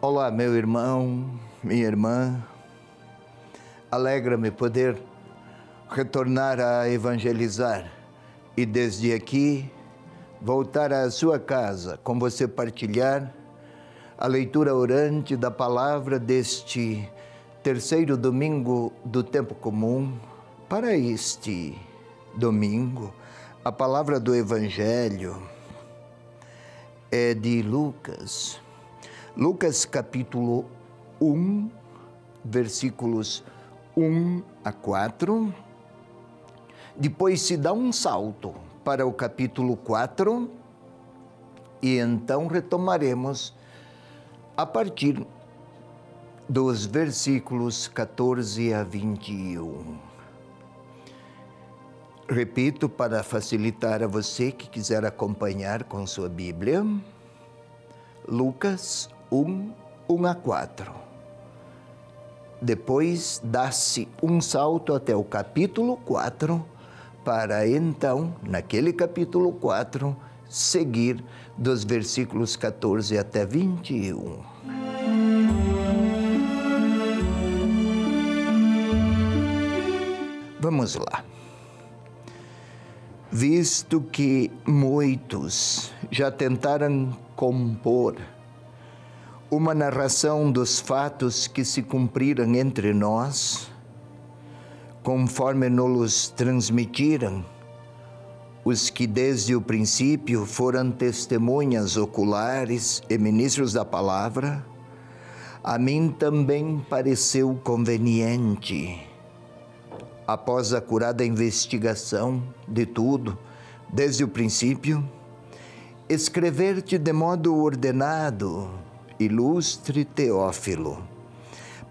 Olá, meu irmão, minha irmã. Alegra-me poder retornar a evangelizar e desde aqui voltar à sua casa com você partilhar a leitura orante da palavra deste terceiro domingo do tempo comum. Para este domingo, a palavra do Evangelho é de Lucas. Lucas capítulo 1, versículos 1 a 4. Depois se dá um salto para o capítulo 4 e então retomaremos a partir dos versículos 14 a 21. Repito para facilitar a você que quiser acompanhar com sua Bíblia. Lucas 1 a 4. Depois dá-se um salto até o capítulo 4, para então, naquele capítulo 4, seguir dos versículos 14 até 21. Vamos lá. Visto que muitos já tentaram compor uma narração dos fatos que se cumpriram entre nós, conforme nos transmitiram os que desde o princípio foram testemunhas oculares e ministros da palavra, a mim também pareceu conveniente, após a acurada investigação de tudo, desde o princípio, escrever-te de modo ordenado, ilustre Teófilo,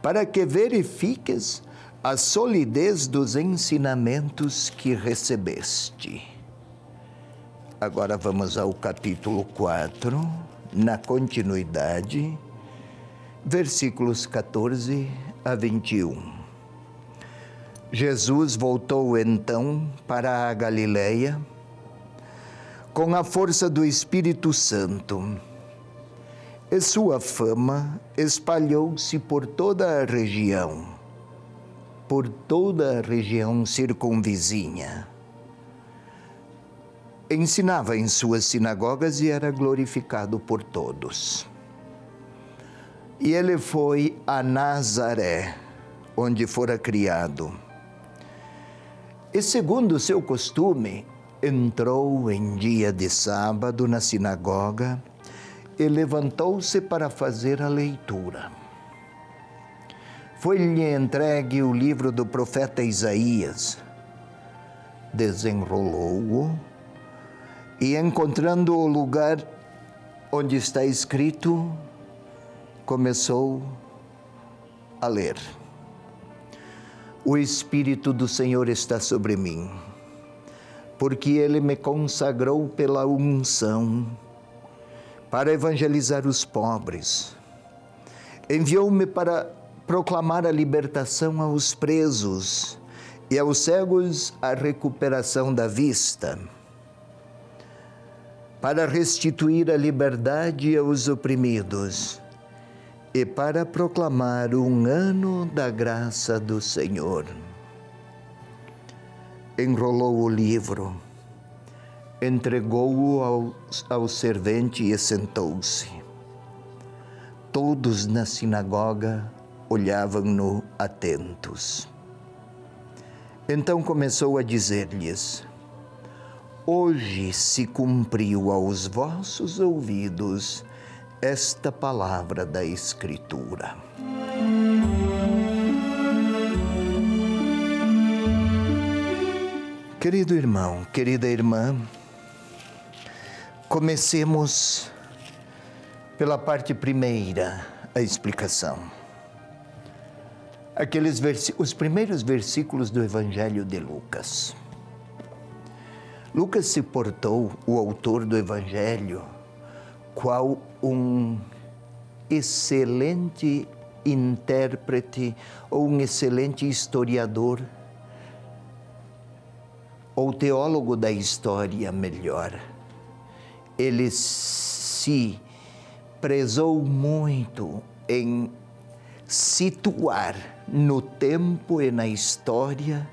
para que verifiques a solidez dos ensinamentos que recebeste. Agora vamos ao capítulo 4, na continuidade, versículos 14 a 21. Jesus voltou então para a Galileia com a força do Espírito Santo, e sua fama espalhou-se por toda a região circunvizinha. Ensinava em suas sinagogas e era glorificado por todos. E ele foi a Nazaré, onde fora criado. E segundo o seu costume, entrou em dia de sábado na sinagoga e levantou-se para fazer a leitura. Foi-lhe entregue o livro do profeta Isaías. Desenrolou-o e, encontrando o lugar onde está escrito, começou a ler. O Espírito do Senhor está sobre mim, porque Ele me consagrou pela unção para evangelizar os pobres. Enviou-me para proclamar a libertação aos presos e aos cegos a recuperação da vista, para restituir a liberdade aos oprimidos e para proclamar um ano da graça do Senhor. Enrolou o livro, entregou-o ao servente e sentou-se. Todos na sinagoga olhavam-no atentos. Então começou a dizer-lhes: hoje se cumpriu aos vossos ouvidos esta palavra da Escritura. Querido irmão, querida irmã, comecemos pela parte primeira, a explicação. Os primeiros versículos do Evangelho de Lucas. Lucas se portou, o autor do Evangelho, qual um excelente intérprete ou um excelente historiador ou teólogo da história, melhor. Ele se prezou muito em situar no tempo e na história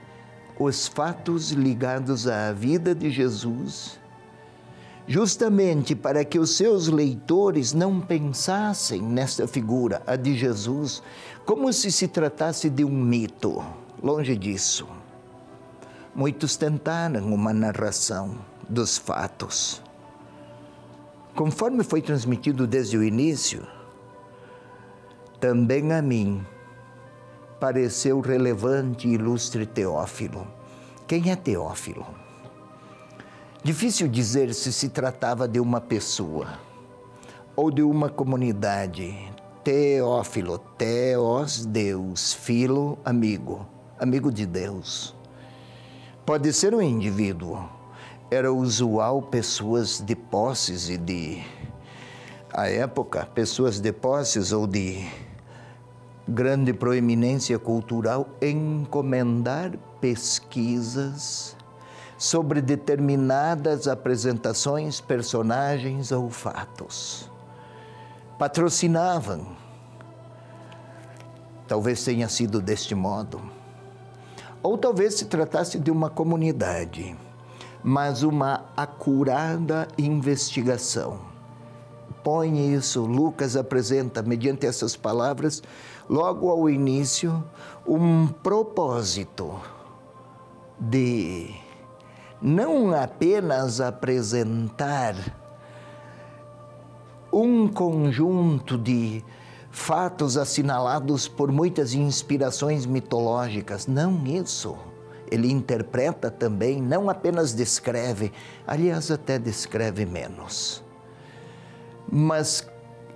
os fatos ligados à vida de Jesus, justamente para que os seus leitores não pensassem nesta figura, a de Jesus, como se tratasse de um mito. Longe disso. Muitos tentaram uma narração dos fatos. Conforme foi transmitido desde o início, também a mim pareceu relevante e ilustre Teófilo. Quem é Teófilo? Difícil dizer se tratava de uma pessoa ou de uma comunidade. Teófilo, Theos, Deus, Filo, amigo, amigo de Deus. Pode ser um indivíduo. Era usual pessoas de posses e de, à época, pessoas de posses ou de grande proeminência cultural encomendar pesquisas sobre determinadas apresentações, personagens ou fatos. Patrocinavam. Talvez tenha sido deste modo. Ou talvez se tratasse de uma comunidade, mas uma acurada investigação. Põe isso, Lucas apresenta, mediante essas palavras, logo ao início, um propósito de não apenas apresentar um conjunto de fatos assinalados por muitas inspirações mitológicas. Não isso. Ele interpreta também, não apenas descreve, aliás, até descreve menos, mas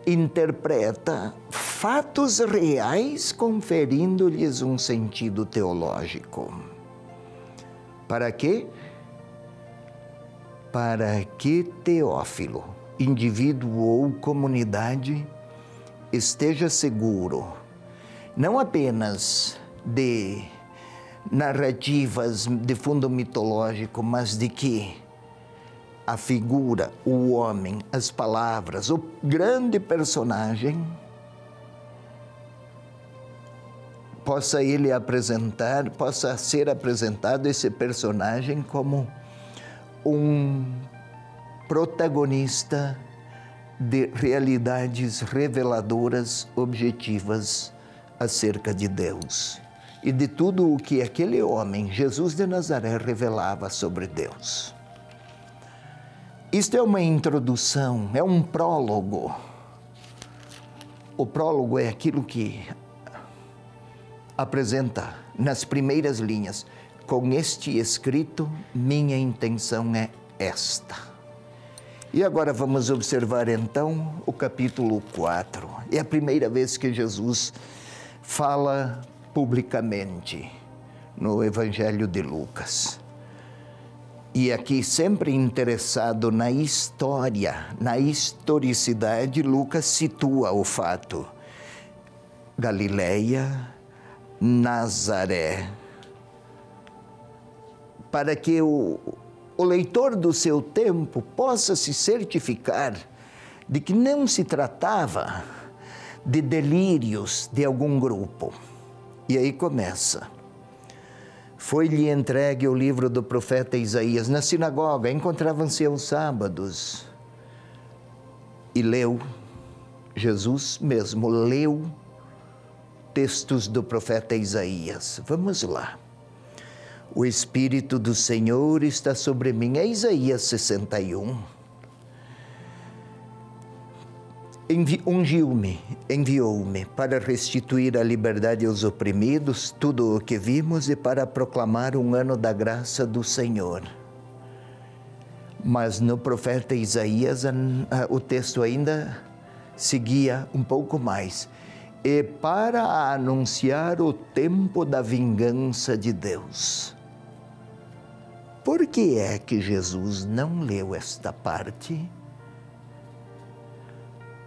interpreta fatos reais, conferindo-lhes um sentido teológico. Para quê? Para que Teófilo, indivíduo ou comunidade, esteja seguro, não apenas de narrativas de fundo mitológico, mas de que a figura, o homem, as palavras, o grande personagem, possa ser apresentado esse personagem como um protagonista de realidades reveladoras, objetivas acerca de Deus e de tudo o que aquele homem, Jesus de Nazaré, revelava sobre Deus. Isto é uma introdução, é um prólogo. O prólogo é aquilo que apresenta nas primeiras linhas: com este escrito, minha intenção é esta. E agora vamos observar então o capítulo 4. É a primeira vez que Jesus fala publicamente no Evangelho de Lucas. E aqui, sempre interessado na história, na historicidade, Lucas situa o fato. Galileia, Nazaré. Para que o leitor do seu tempo possa se certificar de que não se tratava de delírios de algum grupo. E aí começa. Foi-lhe entregue o livro do profeta Isaías. Na sinagoga, encontravam-se aos sábados. E leu, Jesus mesmo leu textos do profeta Isaías. Vamos lá. O Espírito do Senhor está sobre mim. É Isaías 61. Ungiu-me, enviou-me para restituir a liberdade aos oprimidos, tudo o que vimos, e para proclamar um ano da graça do Senhor. Mas no profeta Isaías, o texto ainda seguia um pouco mais. E para anunciar o tempo da vingança de Deus. Por que é que Jesus não leu esta parte?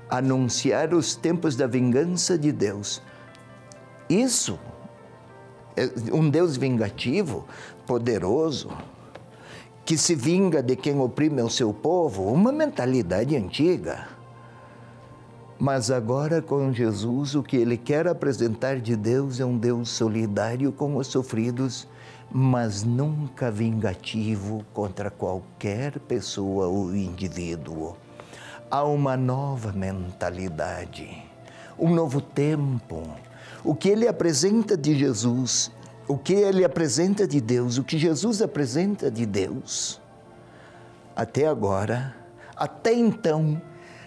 Anunciar os tempos da vingança de Deus. Isso é um Deus vingativo, poderoso, que se vinga de quem oprime o seu povo, uma mentalidade antiga. Mas agora com Jesus, o que ele quer apresentar de Deus é um Deus solidário com os sofridos, mas nunca vingativo contra qualquer pessoa ou indivíduo. Há uma nova mentalidade, um novo tempo. O que ele apresenta de Jesus, o que ele apresenta de Deus, o que Jesus apresenta de Deus, até agora, até então,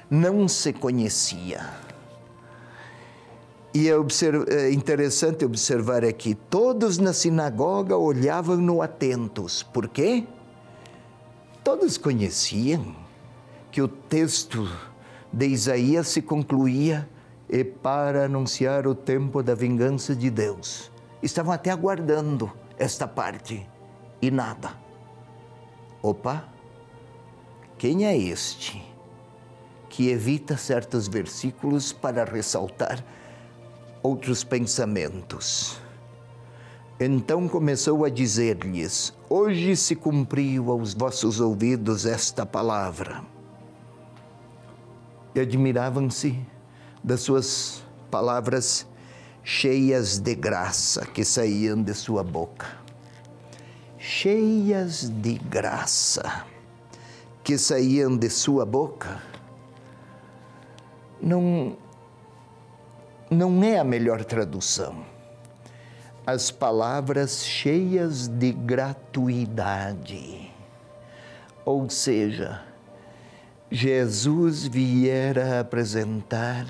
não se conhecia. E é interessante observar aqui, todos na sinagoga olhavam-no atentos. Por quê? Todos conheciam que o texto de Isaías se concluía e para anunciar o tempo da vingança de Deus. Estavam até aguardando esta parte e nada. Opa, quem é este que evita certos versículos para ressaltar outros pensamentos? Então começou a dizer-lhes: hoje se cumpriu aos vossos ouvidos esta palavra. E admiravam-se das suas palavras cheias de graça que saíam de sua boca. Cheias de graça que saíam de sua boca. Não é a melhor tradução. As palavras cheias de gratuidade. Ou seja, Jesus viera apresentar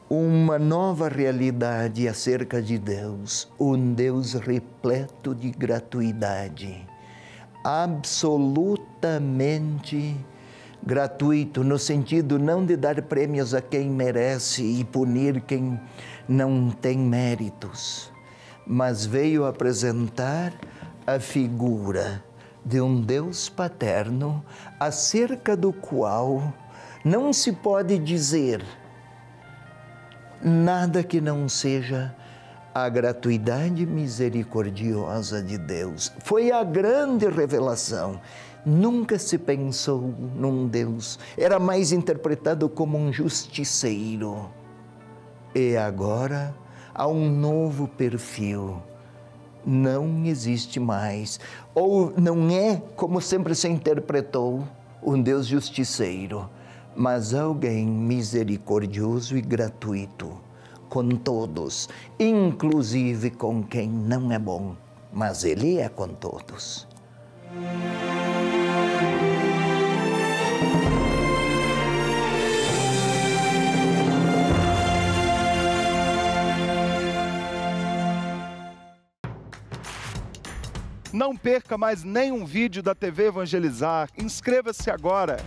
uma nova realidade acerca de Deus, um Deus repleto de gratuidade, absolutamente gratuito, no sentido não de dar prêmios a quem merece e punir quem não tem méritos, mas veio apresentar a figura de um Deus paterno, acerca do qual não se pode dizer nada que não seja a gratuidade misericordiosa de Deus. Foi a grande revelação. Nunca se pensou num Deus. Era mais interpretado como um justiceiro. E agora há um novo perfil. Não existe mais, ou não é como sempre se interpretou, um Deus justiceiro, mas alguém misericordioso e gratuito com todos, inclusive com quem não é bom, mas Ele é com todos. Não perca mais nenhum vídeo da TV Evangelizar. Inscreva-se agora.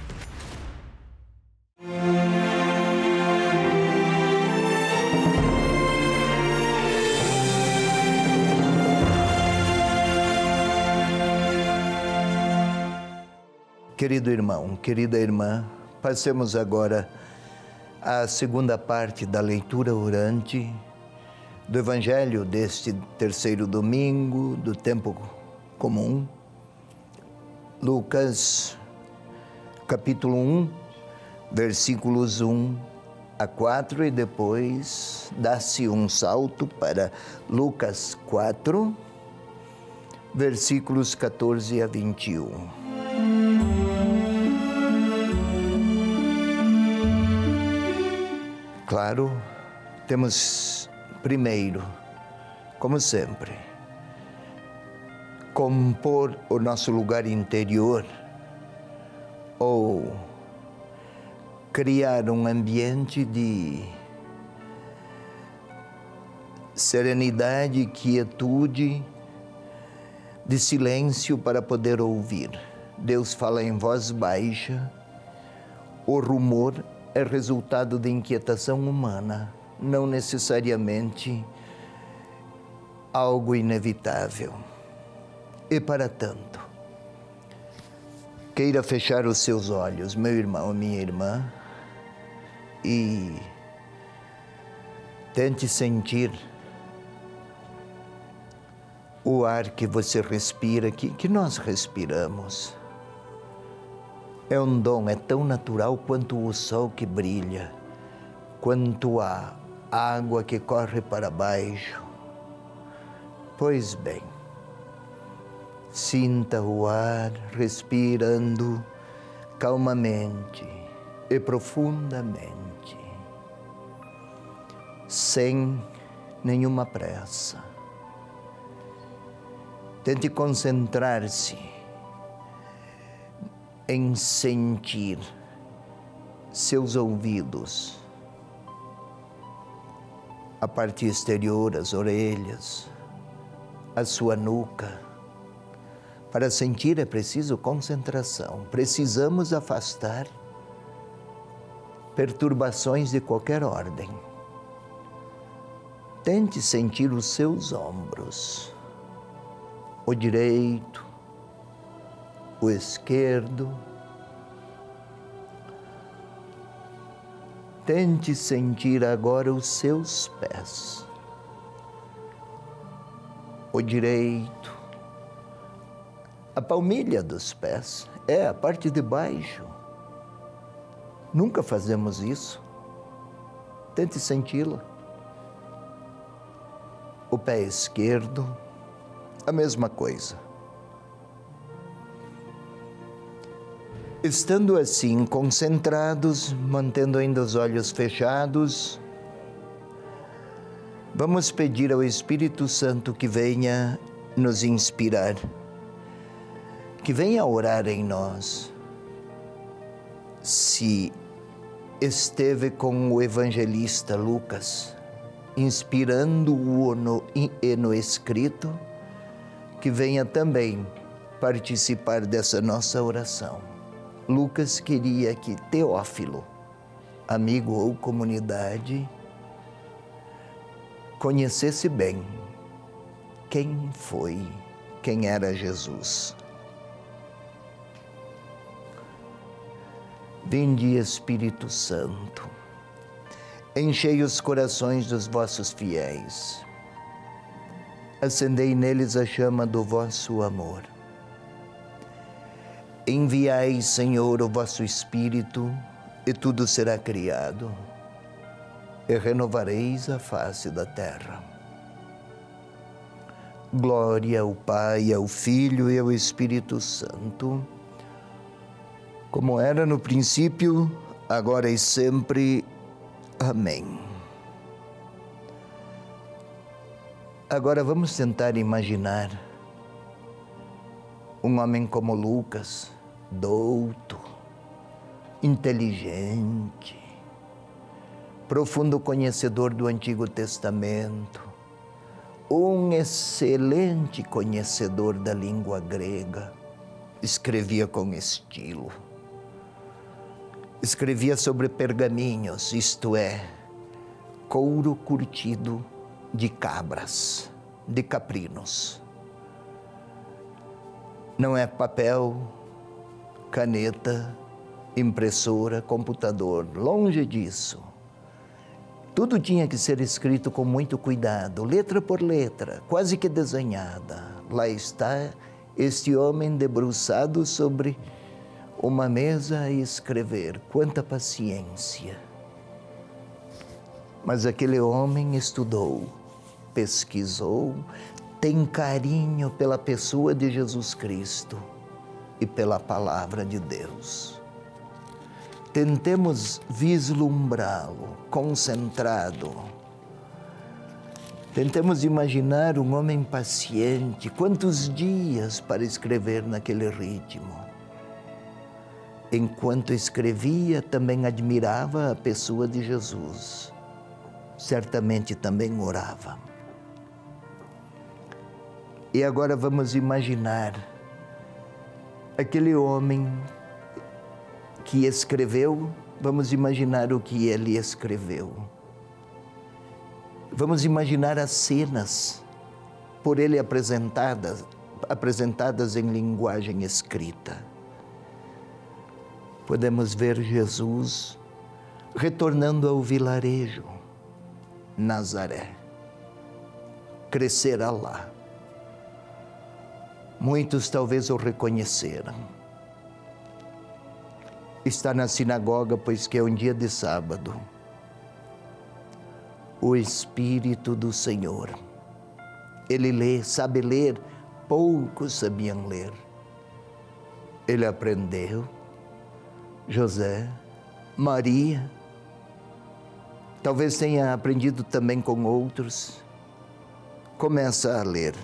Querido irmão, querida irmã, passemos agora à segunda parte da leitura orante do Evangelho deste terceiro domingo do tempo comum, Lucas, capítulo 1, versículos 1 a 4, e depois dá-se um salto para Lucas 4, versículos 14 a 21. Claro, temos primeiro, como sempre, compor o nosso lugar interior ou criar um ambiente de serenidade, quietude, de silêncio para poder ouvir. Deus fala em voz baixa, o rumor é resultado de inquietação humana, não necessariamente algo inevitável. E para tanto, queira fechar os seus olhos, meu irmão, minha irmã, e tente sentir o ar que você respira, que nós respiramos. É um dom, é tão natural quanto o sol que brilha. quanto há água que corre para baixo. Pois bem, sinta o ar respirando calmamente e profundamente, sem nenhuma pressa. Tente concentrar-se em sentir seus ouvidos, a parte exterior, as orelhas, a sua nuca. Para sentir é preciso concentração. Precisamos afastar perturbações de qualquer ordem. Tente sentir os seus ombros, o direito, o esquerdo. Tente sentir agora os seus pés, o direito, a palmilha dos pés, a parte de baixo. Nunca fazemos isso. Tente senti-la. O pé esquerdo, a mesma coisa. Estando assim concentrados, mantendo ainda os olhos fechados, vamos pedir ao Espírito Santo que venha nos inspirar, que venha orar em nós. Se esteve com o evangelista Lucas, inspirando-o no escrito, que venha também participar dessa nossa oração. Lucas queria que Teófilo, amigo ou comunidade, conhecesse bem quem era Jesus. Vinde, Espírito Santo, enchei os corações dos vossos fiéis, acendei neles a chama do vosso amor. Enviai, Senhor, o vosso Espírito, e tudo será criado, e renovareis a face da terra. Glória ao Pai, ao Filho e ao Espírito Santo, como era no princípio, agora e sempre. Amém. Agora vamos tentar imaginar um homem como Lucas, douto, inteligente, profundo conhecedor do Antigo Testamento, um excelente conhecedor da língua grega, escrevia com estilo, escrevia sobre pergaminhos, isto é, couro curtido de cabras, de caprinos. Não é papel, caneta, impressora, computador, longe disso. Tudo tinha que ser escrito com muito cuidado, letra por letra, quase que desenhada. Lá está este homem debruçado sobre uma mesa a escrever. Quanta paciência! Mas aquele homem estudou, pesquisou, tem carinho pela pessoa de Jesus Cristo e pela palavra de Deus. Tentemos vislumbrá-lo, concentrado. Tentemos imaginar um homem paciente, quantos dias para escrever naquele ritmo. Enquanto escrevia, também admirava a pessoa de Jesus. Certamente também orava. E agora vamos imaginar aquele homem que escreveu, vamos imaginar o que ele escreveu. Vamos imaginar as cenas por ele apresentadas em linguagem escrita. Podemos ver Jesus retornando ao vilarejo, Nazaré. Crescerá lá. Muitos talvez o reconheceram. Está na sinagoga, pois que é um dia de sábado. o Espírito do Senhor. Ele lê, sabe ler, poucos sabiam ler. Ele aprendeu. José, Maria, talvez tenha aprendido também com outros. Começa a ler.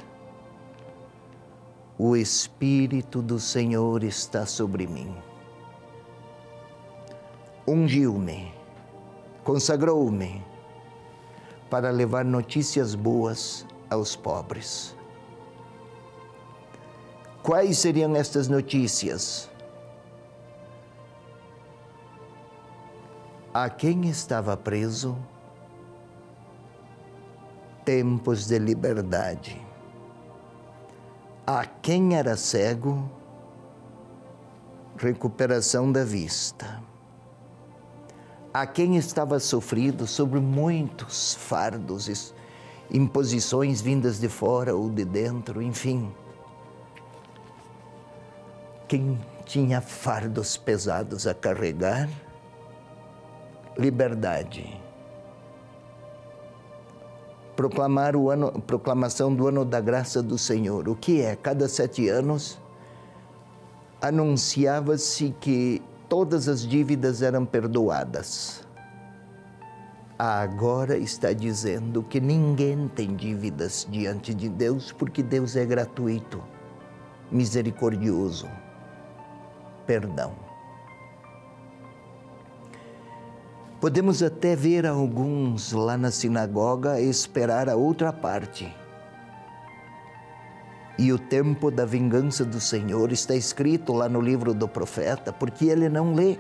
O Espírito do Senhor está sobre mim. Ungiu-me, consagrou-me para levar notícias boas aos pobres. Quais seriam estas notícias? A quem estava preso, tempos de liberdade. A quem era cego, recuperação da vista. A quem estava sofrido sobre muitos fardos, imposições vindas de fora ou de dentro, enfim. Quem tinha fardos pesados a carregar, liberdade. Proclamação do ano da graça do Senhor. O que é? Cada 7 anos anunciava-se que todas as dívidas eram perdoadas. Agora está dizendo que ninguém tem dívidas diante de Deus, porque Deus é gratuito, misericordioso. Perdão. Podemos até ver alguns lá na sinagoga esperar a outra parte. E o tempo da vingança do Senhor está escrito lá no livro do profeta, porque ele não lê.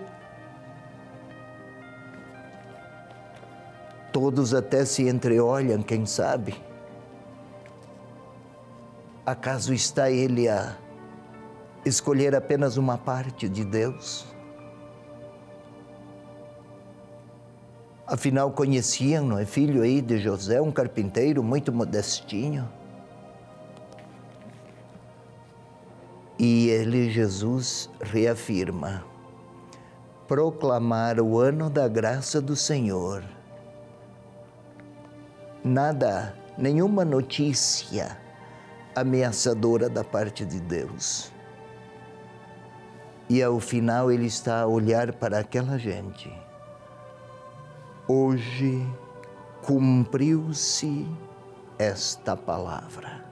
Todos até se entreolham, quem sabe? Acaso está ele a escolher apenas uma parte de Deus? Afinal, conheciam, não é? Filho aí de José, um carpinteiro muito modestinho. E ele, Jesus, reafirma: proclamar o ano da graça do Senhor. Nada, nenhuma notícia ameaçadora da parte de Deus. E ao final ele está a olhar para aquela gente. Hoje cumpriu-se esta palavra.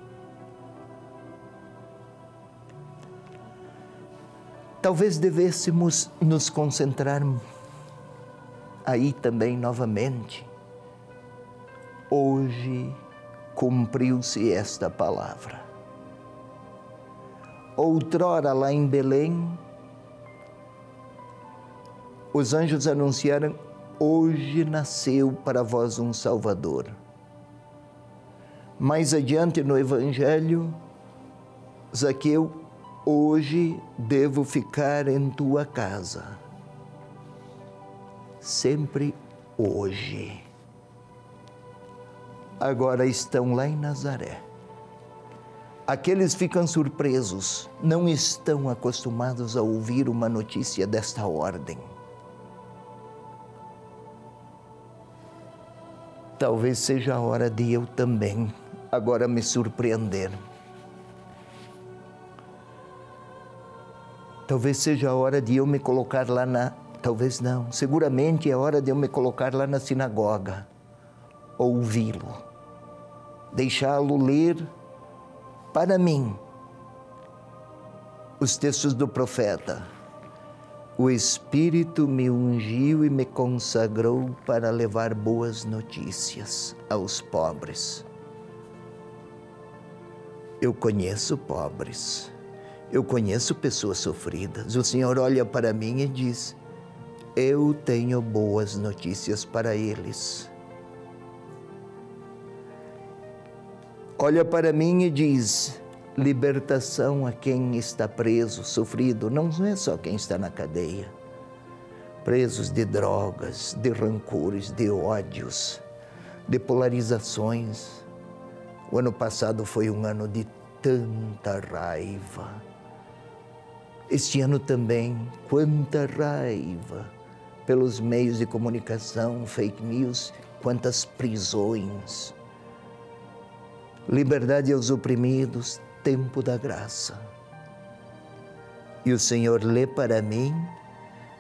Talvez devêssemos nos concentrar aí também novamente. Hoje cumpriu-se esta palavra. Outrora lá em Belém, os anjos anunciaram: hoje nasceu para vós um Salvador. Mais adiante no Evangelho, Zaqueu: hoje devo ficar em tua casa. Sempre hoje. Agora estão lá em Nazaré. Aqueles ficam surpresos, não estão acostumados a ouvir uma notícia desta ordem. Talvez seja a hora de eu também agora me surpreender. Talvez seja a hora de eu me colocar lá na... Talvez não, seguramente é a hora de eu me colocar lá na sinagoga, ouvi-lo, deixá-lo ler para mim os textos do profeta. O Espírito me ungiu e me consagrou para levar boas notícias aos pobres. Eu conheço pobres, eu conheço pessoas sofridas. O Senhor olha para mim e diz: eu tenho boas notícias para eles. Olha para mim e diz: libertação a quem está preso, sofrido. Não é só quem está na cadeia. Presos de drogas, de rancores, de ódios, de polarizações. O ano passado foi um ano de tanta raiva. Este ano também, quanta raiva, pelos meios de comunicação, fake news, quantas prisões. Liberdade aos oprimidos, tempo da graça. E o Senhor lê para mim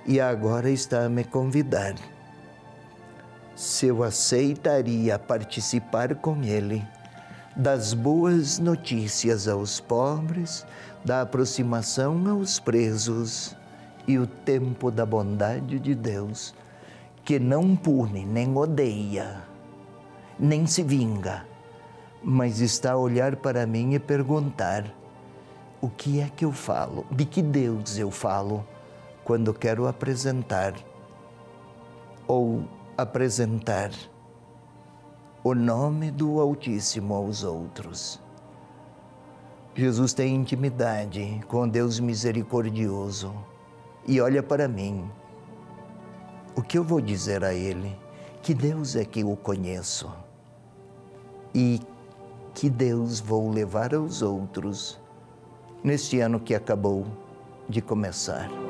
e agora está a me convidar. Se eu aceitaria participar com Ele das boas notícias aos pobres, da aproximação aos presos e o tempo da bondade de Deus, que não pune, nem odeia, nem se vinga, mas está a olhar para mim e perguntar: o que é que eu falo? De que Deus eu falo quando quero apresentar o nome do Altíssimo aos outros? Jesus tem intimidade com Deus misericordioso e olha para mim. O que eu vou dizer a Ele? Que Deus é que o conheço e que Deus vou levar aos outros neste ano que acabou de começar.